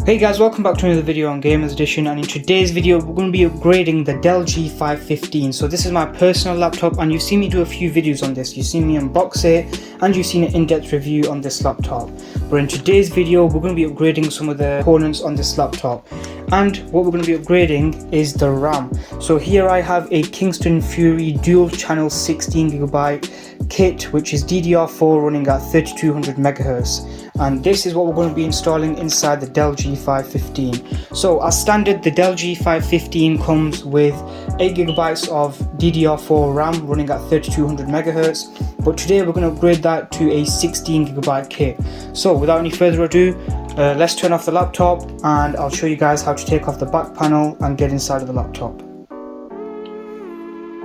Hey guys, welcome back to another video on Gamers Edition, and in today's video we're going to be upgrading the Dell G5 15. So this is my personal laptop and you've seen me do a few videos on this. You've seen me unbox it and you've seen an in-depth review on this laptop. But in today's video we're going to be upgrading some of the components on this laptop. And what we're going to be upgrading is the RAM. So here I have a Kingston Fury dual channel 16GB kit, which is DDR4 running at 3200 MHz. And this is what we're going to be installing inside the Dell G5 15. So as standard, the Dell G5 15 comes with 8GB of DDR4 RAM running at 3200 MHz, but today we're going to upgrade that to a 16GB kit. So without any further ado, let's turn off the laptop and I'll show you guys how to take off the back panel and get inside of the laptop.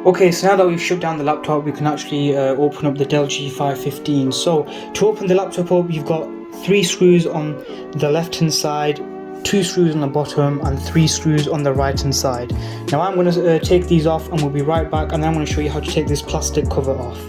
Okay, so now that we've shut down the laptop, we can actually open up the Dell G5 15. So to open the laptop up, you've got 3 screws on the left hand side, 2 screws on the bottom and 3 screws on the right hand side. Now I'm going to take these off and we'll be right back, and then I'm going to show you how to take this plastic cover off.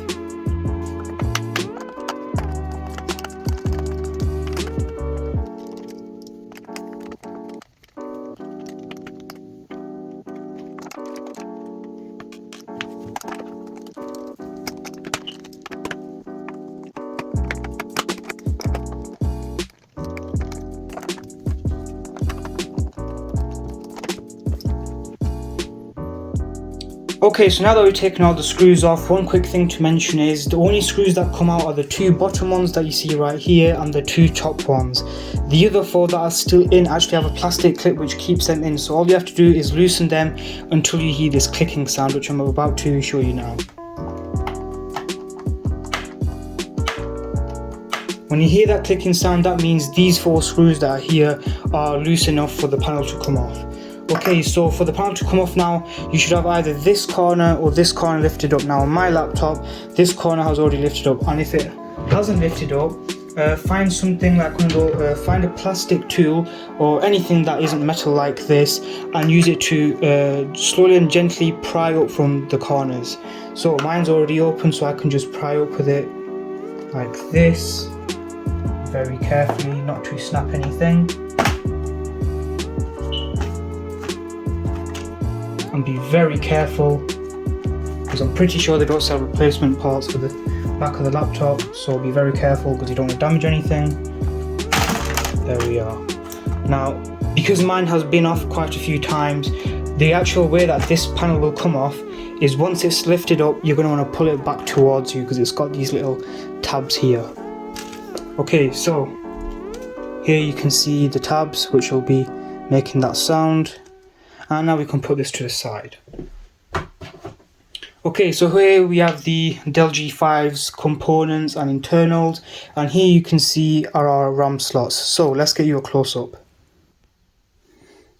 Okay, so now that we've taken all the screws off, one quick thing to mention is the only screws that come out are the 2 bottom ones that you see right here and the 2 top ones. The other 4 that are still in actually have a plastic clip which keeps them in, so all you have to do is loosen them until you hear this clicking sound, which I'm about to show you now. When you hear that clicking sound, that means these 4 screws that are here are loose enough for the panel to come off. Okay, so for the panel to come off now, you should have either this corner or this corner lifted up. Now on my laptop, this corner has already lifted up, and if it hasn't lifted up, find something like find a plastic tool or anything that isn't metal like this and use it to slowly and gently pry up from the corners. So mine's already open, so I can just pry up with it like this, very carefully, not to snap anything. And be very careful, because I'm pretty sure they don't sell replacement parts for the back of the laptop, so be very careful because you don't want to damage anything. There we are. Now, because mine has been off quite a few times, the actual way that this panel will come off is once it's lifted up, you're going to want to pull it back towards you because it's got these little tabs here. Okay, so here you can see the tabs which will be making that sound. And now we can put this to the side. Okay, so here we have the Dell G5's components and internals, and here you can see are our RAM slots. So let's get you a close-up.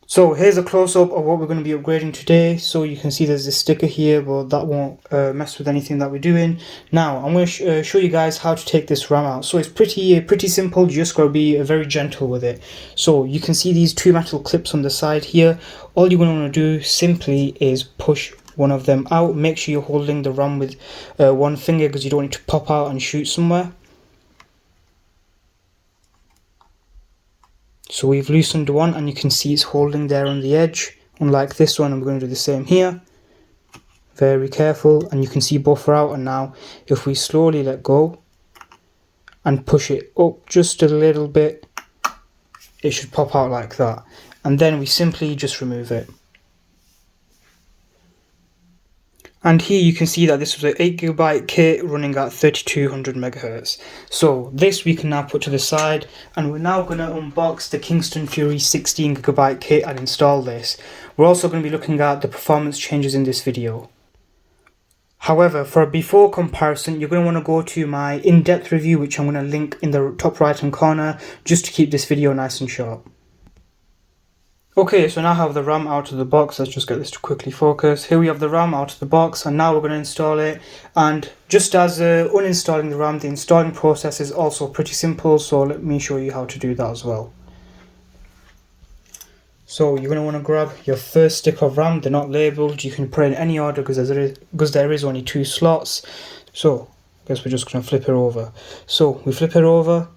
So here's a close-up of what we're going to be upgrading today. So you can see there's this sticker here, but that won't mess with anything that we're doing. Now I'm going to show you guys how to take this RAM out. So it's pretty simple. You just got to be very gentle with it. So you can see these 2 metal clips on the side here. All you're going to want to do simply is push one of them out. Make sure you're holding the RAM with one finger because you don't want it to pop out and shoot somewhere. So we've loosened one and you can see it's holding there on the edge, unlike this one, and we're going to do the same here. Very careful, and you can see both are out, and now if we slowly let go and push it up just a little bit, it should pop out like that, and then we simply just remove it. And here you can see that this was an 8GB kit running at 3200 MHz. So this we can now put to the side, and we're now going to unbox the Kingston Fury 16GB kit and install this. We're also going to be looking at the performance changes in this video. However, for a before comparison, you're going to want to go to my in-depth review, which I'm going to link in the top right hand corner, just to keep this video nice and short. Okay, so now I have the RAM out of the box. Let's just get this to quickly focus. Here we have the RAM out of the box, and now we're going to install it. And just as uninstalling the RAM, the installing process is also pretty simple, so let me show you how to do that as well. So you're going to want to grab your first stick of RAM. They're not labelled. You can put in any order because there is only 2 slots. So I guess we're just going to flip it over. So we flip it over,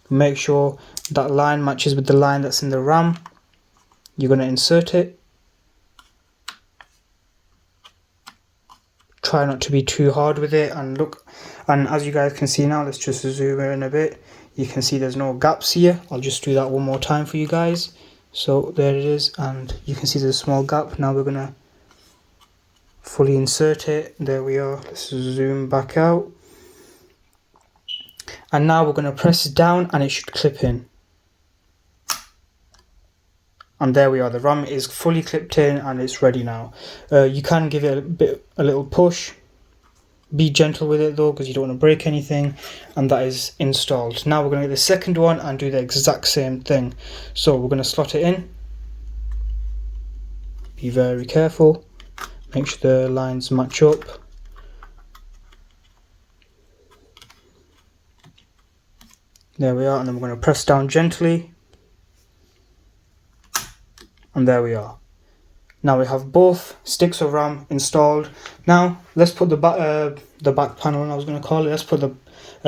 Make sure that line matches with the line that's in the RAM. You're going to insert it. Try not to be too hard with it, and look, and as you guys can see now, let's just zoom in a bit. You can see there's no gaps here. I'll just do that one more time for you guys. So there it is, and you can see there's a small gap. Now we're going to fully insert it. There we are. Let's zoom back out. And now we're going to press it down and it should clip in. And there we are, the RAM is fully clipped in and it's ready now. You can give it a little push. Be gentle with it though, because you don't want to break anything. And that is installed. Now we're going to get the second one and do the exact same thing. So we're going to slot it in. Be very careful. Make sure the lines match up. There we are, and then we're going to press down gently. And there we are. Now we have both sticks of RAM installed. Now let's put the back panel, I was going to call it. Let's put the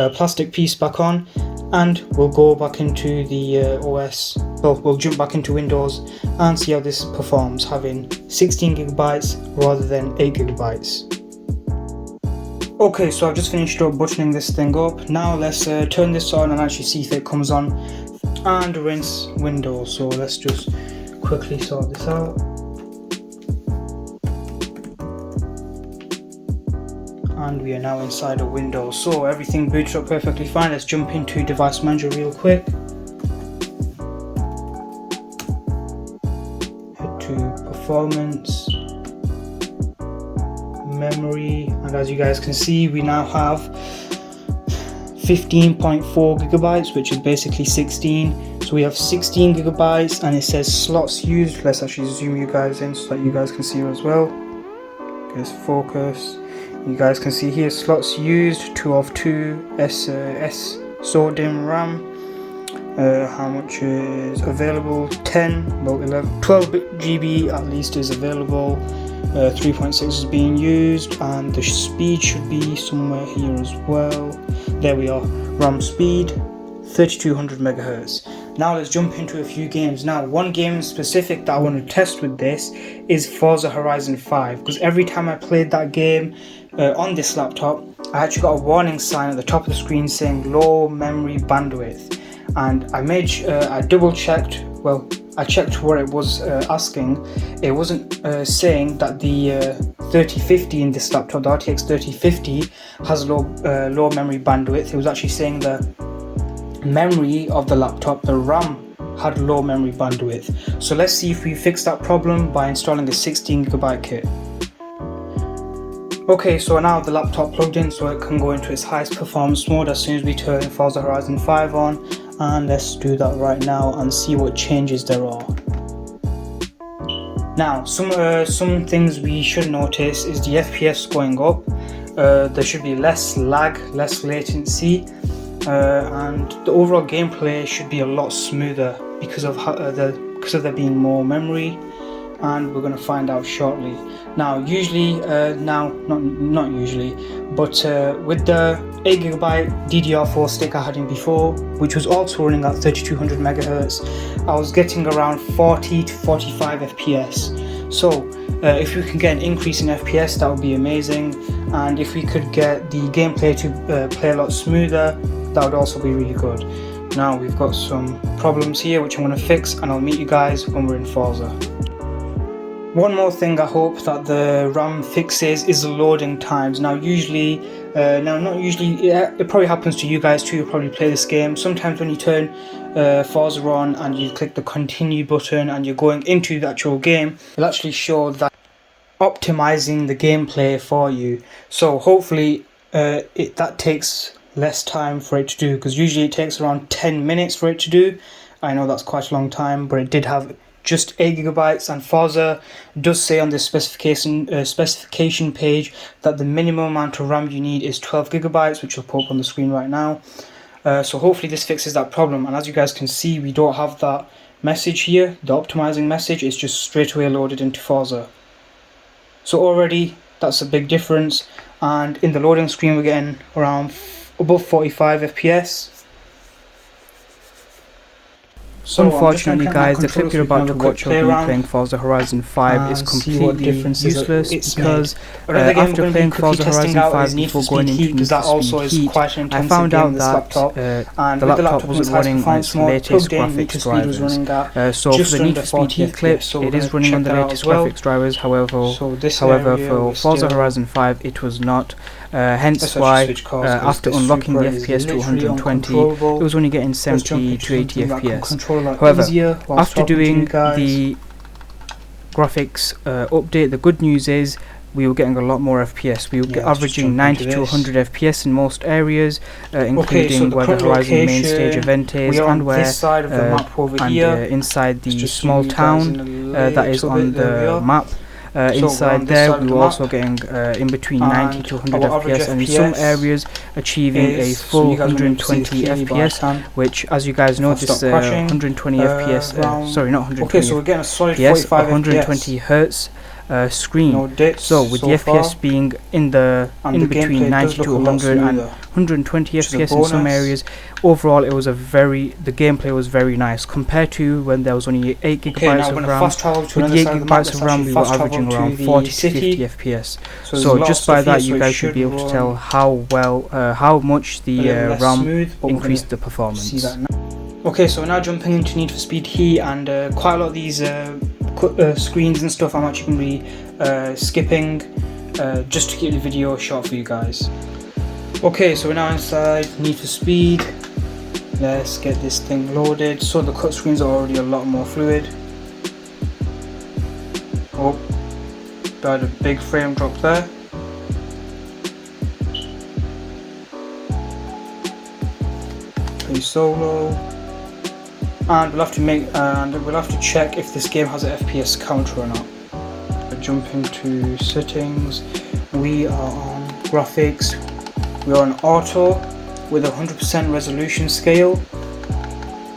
plastic piece back on, and we'll go back into the OS. Well, we'll jump back into Windows and see how this performs, having 16 gigabytes rather than 8 gigabytes. Okay, so I've just finished up buttoning this thing up. Now let's turn this on and actually see if it comes on, and rinse Windows. So let's just quickly sort this out. And we are now inside of Windows. So everything boots up perfectly fine. Let's jump into Device Manager real quick. Head to Performance, Memory, and as you guys can see, we now have 15.4 gigabytes, which is basically 16. So we have 16 gigabytes, and it says slots used. Let's actually zoom you guys in so that you guys can see as well. Let's focus. You guys can see here slots used 2 of 2 SO-DIMM RAM. How much is available? 10, well 11, 12 GB at least is available. 3.6 is being used, and the speed should be somewhere here as well. There we are. RAM speed 3200 megahertz. Now let's jump into a few games. Now one game in specific that I want to test with this is Forza Horizon 5, because every time I played that game on this laptop, I actually got a warning sign at the top of the screen saying low memory bandwidth, and I double checked. Well, I checked what it was asking. It wasn't saying that the 3050 in this laptop, the RTX 3050, has low memory bandwidth. It was actually saying the memory of the laptop, the RAM, had low memory bandwidth. So let's see if we fix that problem by installing a 16 gigabyte kit. Okay, so now the laptop plugged in, so it can go into its highest performance mode as soon as we turn Forza Horizon 5 on, and let's do that right now and see what changes there are. Now, some things we should notice is the FPS going up. There should be less lag, less latency, and the overall gameplay should be a lot smoother because of there being more memory, and we're going to find out shortly. Now usually, not usually, but with the 8GB DDR4 stick I had in before, which was also running at 3200 megahertz, I was getting around 40 to 45 FPS. So if we can get an increase in FPS, that would be amazing, and if we could get the gameplay to play a lot smoother, that would also be really good. Now we've got some problems here which I'm going to fix, and I'll meet you guys when we're in Forza. One more thing I hope that the RAM fixes is the loading times. Now usually, it probably happens to you guys too. You probably play this game. Sometimes when you turn Forza on and you click the continue button and you're going into the actual game, it'll actually show that optimizing the gameplay for you. So hopefully that takes less time for it to do, because usually it takes around 10 minutes for it to do. I know that's quite a long time, but it did have just 8 gigabytes, and Forza does say on the specification page that the minimum amount of RAM you need is 12 gigabytes, which will pop up on the screen right now. So hopefully this fixes that problem, and as you guys can see, we don't have that message here, the optimizing message. It's just straight away loaded into Forza. So already that's a big difference, and in the loading screen we're getting around above 45 FPS. So unfortunately guys, the clip you're about to watch of me playing Forza Horizon 5 is completely useless because after playing Forza Horizon 5 before going into Need for Speed Heat, I found out that the laptop wasn't running on its latest graphics drivers. So for the Need for Speed Heat clip, it is running on the latest graphics drivers, however for Forza Horizon 5 it was not. Hence why after unlocking the FPS to 120, it was only getting 70 to 80 FPS. However, after doing the graphics update, the good news is we were getting a lot more FPS. We were averaging 90 to 100 FPS in most areas, including where the Horizon main stage event is and where inside the small town that is on the map. Inside there we were also getting in between 90 to 100 FPS, and in some areas achieving a full 120 FPS, which, as you guys know, this 120 FPS, sorry, not 120 so we're getting a solid FPS, 45 120 hertz screen. So with the FPS being in between 90 to 100 and 120 FPS in some areas, overall it was the gameplay was very nice compared to when there was only 8 gigabytes of RAM. With the 8 gigabytes of RAM we were averaging around 40 to 50 FPS. So just by that you guys should be able to tell how much the RAM increased the performance. Okay, so we're now jumping into Need for Speed Heat, and quite a lot of these screens and stuff I'm actually going to be skipping just to keep the video short for you guys. Okay, so we're now inside Need for Speed. Let's get this thing loaded. So the cut screens are already a lot more fluid. Oh, got a big frame drop there. Play solo. And we'll have to check if this game has an FPS counter or not. Jump into settings. We are on graphics. We are on auto with 100% resolution scale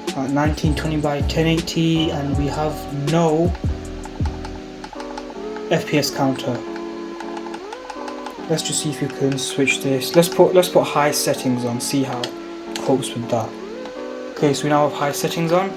at 1920 by 1080, and we have no FPS counter. Let's just see if we can switch this. Let's put high settings on, see how it copes with that. Okay, so we now have high settings on.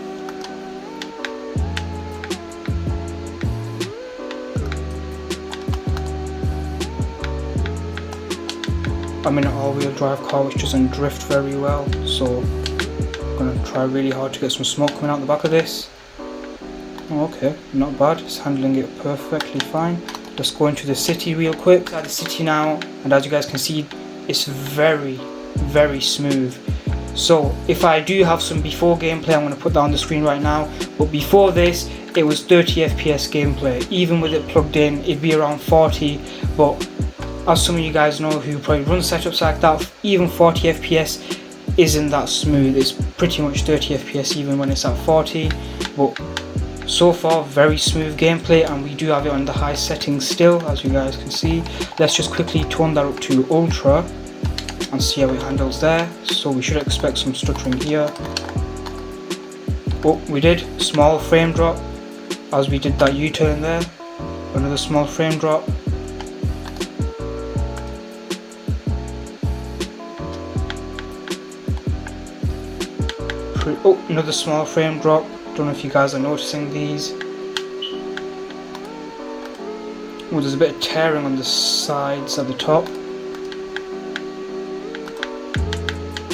I'm in an all-wheel drive car which doesn't drift very well, so I'm going to try really hard to get some smoke coming out the back of this. Oh, okay, not bad, it's handling it perfectly fine. Let's go into the city real quick. Inside the city now, and as you guys can see, it's very, very smooth. So if I do have some before gameplay, I'm going to put that on the screen right now, but before this it was 30 FPS gameplay. Even with it plugged in it'd be around 40, but as some of you guys know who probably run setups like that, even 40 FPS isn't that smooth. It's pretty much 30 FPS even when it's at 40, but so far very smooth gameplay, and we do have it on the high settings still, as you guys can see. Let's just quickly turn that up to ultra and see how it handles there. So we should expect some stuttering here. Oh, we did. Small frame drop as we did that U-turn there. Another small frame drop. Oh, another small frame drop. Don't know if you guys are noticing these. Oh, there's a bit of tearing on the sides at the top.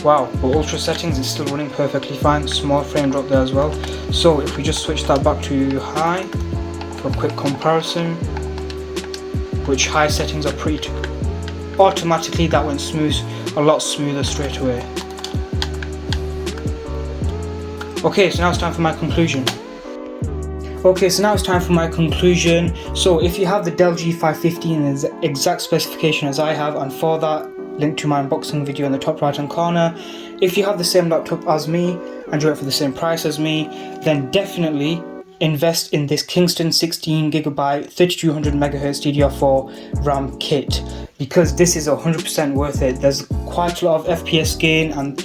Wow, but ultra settings is still running perfectly fine. Small frame drop there as well. So if we just switch that back to high for a quick comparison, which high settings are pretty automatically, that went smooth, a lot smoother straight away. Okay, so now it's time for my conclusion. So if you have the Dell G5 15 in the exact specification as I have, and for that, link to my unboxing video in the top right hand corner. If you have the same laptop as me and you want it for the same price as me, then definitely invest in this Kingston 16GB 3200 MHz DDR4 RAM kit, because this is 100% worth it. There's quite a lot of FPS gain, and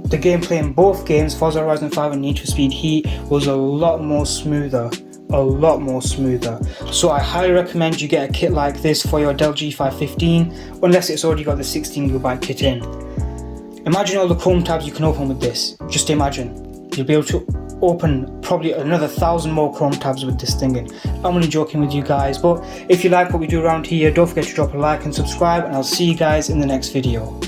the gameplay in both games, Forza Horizon 5 and Need for Speed Heat, was a lot more smoother. So I highly recommend you get a kit like this for your Dell G5 15, unless it's already got the 16GB kit in. Imagine all the Chrome tabs you can open with this, just imagine. you'll be able to open probably another 1,000 more Chrome tabs with this thing in. I'm only joking with you guys, but if you like what we do around here, don't forget to drop a like and subscribe, and I'll see you guys in the next video.